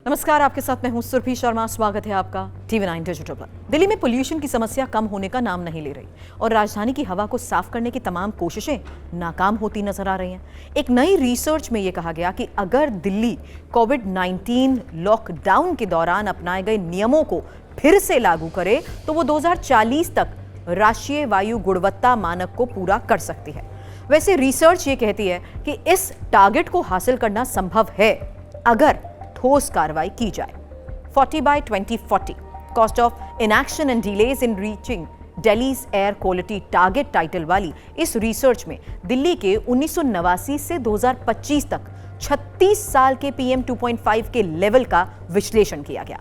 नमस्कार, आपके साथ मैं हूं सुरभि शर्मा। स्वागत है आपका TV9 डिजिटल पर। दिल्ली में पोल्यूशन की समस्या कम होने का नाम नहीं ले रही और राजधानी की हवा को साफ करने की तमाम कोशिशें नाकाम होती नजर आ रही हैं। एक नई रिसर्च में यह कहा गया कि अगर दिल्ली कोविड-19 लॉकडाउन के दौरान अपनाए गए नियमों को फिर से लागू करे तो वो 2040 तक राष्ट्रीय वायु गुणवत्ता मानक को पूरा कर सकती है। वैसे रिसर्च ये कहती है कि इस टारगेट को हासिल करना संभव है अगर ठोस कार्रवाई की जाए। 40 by 2040 cost of inaction and delays in reaching Delhi's air quality target title वाली इस रिसर्च में दिल्ली के 1989 से 2025 तक 36 साल के PM 2.5 के लेवल का विश्लेषण किया गया।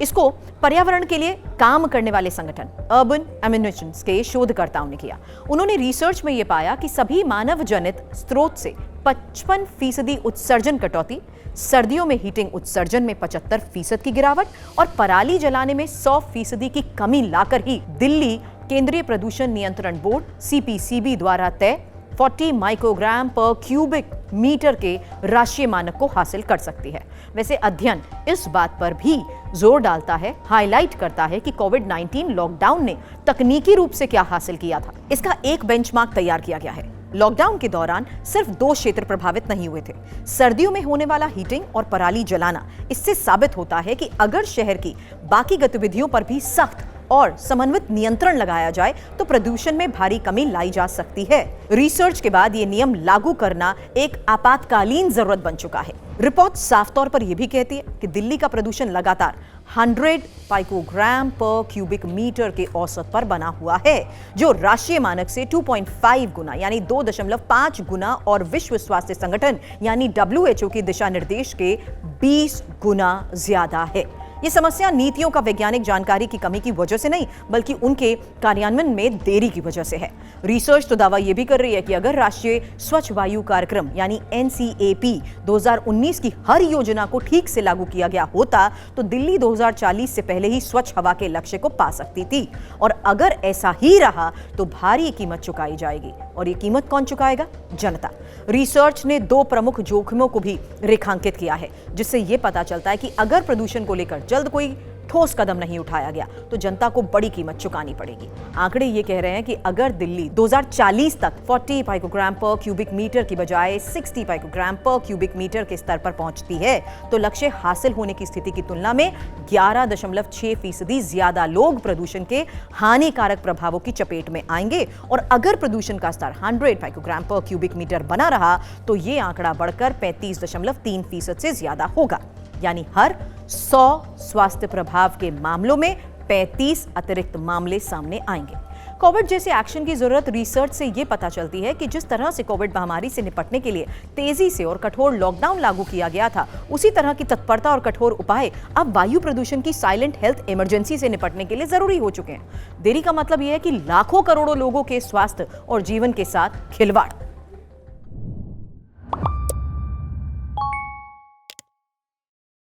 इसको पर्यावरण के लिए काम करने वाले संगठन अर्बन एमिनेशंस के शोधकर्ताओं ने किया। उन्होंने रिसर्च में यह पाया कि सभी मानव जनित स्रोत से 55% उत्सर्जन कटौती, सर्दियों में हीटिंग उत्सर्जन में 75% की गिरावट और पराली जलाने में 100% की कमी लाकर ही दिल्ली केंद्रीय प्रदूषण नियंत्रण बोर्ड CPCB द्वारा तय 40 माइक्रोग्राम पर क्यूबिक मीटर के राष्ट्रीय मानक को हासिल कर सकती है। वैसे अध्ययन इस बात पर भी जोर डालता है, हाईलाइट करता है कि कोविड-19 लॉकडाउन ने तकनीकी रूप से क्या हासिल किया था। इसका एक बेंचमार्क तैयार किया गया है। लॉकडाउन के दौरान सिर्फ 2 क्षेत्र प्रभावित नहीं हुए थे, सर्दियों में होने वाला हीटिंग और पराली जलाना। इससे साबित होता है कि अगर शहर की बाकी गतिविधियों पर भी सख्त और समन्वित नियंत्रण लगाया जाए तो प्रदूषण में भारी कमी लाई जा सकती है। रिसर्च के बाद ये नियम लागू करना एक आपातकालीन जरूरत बन चुका है। रिपोर्ट साफ तौर पर यह भी कहती है कि दिल्ली का प्रदूषण लगातार 100 माइक्रोग्राम पर क्यूबिक मीटर के औसत पर बना हुआ है, जो राष्ट्रीय मानक से 2.5 गुना यानी 2.5 गुना और विश्व स्वास्थ्य संगठन यानी WHO के दिशा निर्देश के 20 गुना ज्यादा है। ये समस्या नीतियों का वैज्ञानिक जानकारी की कमी की वजह से नहीं, बल्कि उनके कार्यान्वयन में देरी की वजह से है। रिसर्च तो दावा यह भी कर रही है कि अगर राष्ट्रीय स्वच्छ वायु कार्यक्रम यानी NCAP 2019 की हर योजना को ठीक से लागू किया गया होता तो दिल्ली 2040 से पहले ही स्वच्छ हवा के लक्ष्य को पा सकती थी। और अगर ऐसा ही रहा तो भारी कीमत चुकाई जाएगी। और ये कीमत कौन चुकाएगा? जनता। रिसर्च ने 2 प्रमुख जोखिमों को भी रेखांकित किया है, जिससे यह पता चलता है कि अगर प्रदूषण को लेकर जल्द कोई ठोस कदम नहीं उठाया गया तो जनता को बड़ी कीमत चुकानी पड़ेगी। आंकड़े ये कह रहे हैं कि अगर दिल्ली 2040 तक 40 माइक्रोग्राम पर क्यूबिक मीटर की बजाय 60 माइक्रोग्राम पर क्यूबिक मीटर के स्तर पर पहुंचती है तो लक्ष्य हासिल होने की स्थिति की तुलना में 11.6% ज्यादा लोग प्रदूषण के हानिकारक प्रभावों की चपेट में आएंगे। और अगर प्रदूषण का स्तर 100 माइक्रोग्राम पर क्यूबिक मीटर बना रहा तो ये आंकड़ा बढ़कर 35.3% से ज्यादा होगा, यानी हर 100 स्वास्थ्य प्रभाव के मामलों में 35 अतिरिक्त मामले सामने आएंगे। कोविड जैसे एक्शन की जरूरत रिसर्च से यह पता चलती है कि जिस तरह से कोविड महामारी से निपटने के लिए तेजी से और कठोर लॉकडाउन लागू किया गया था, उसी तरह की तत्परता और कठोर उपाय अब वायु प्रदूषण की साइलेंट हेल्थ इमरजेंसी से निपटने के लिए जरूरी हो चुके हैं। देरी का मतलब यह है कि लाखों करोड़ों लोगों के स्वास्थ्य और जीवन के साथ खिलवाड़।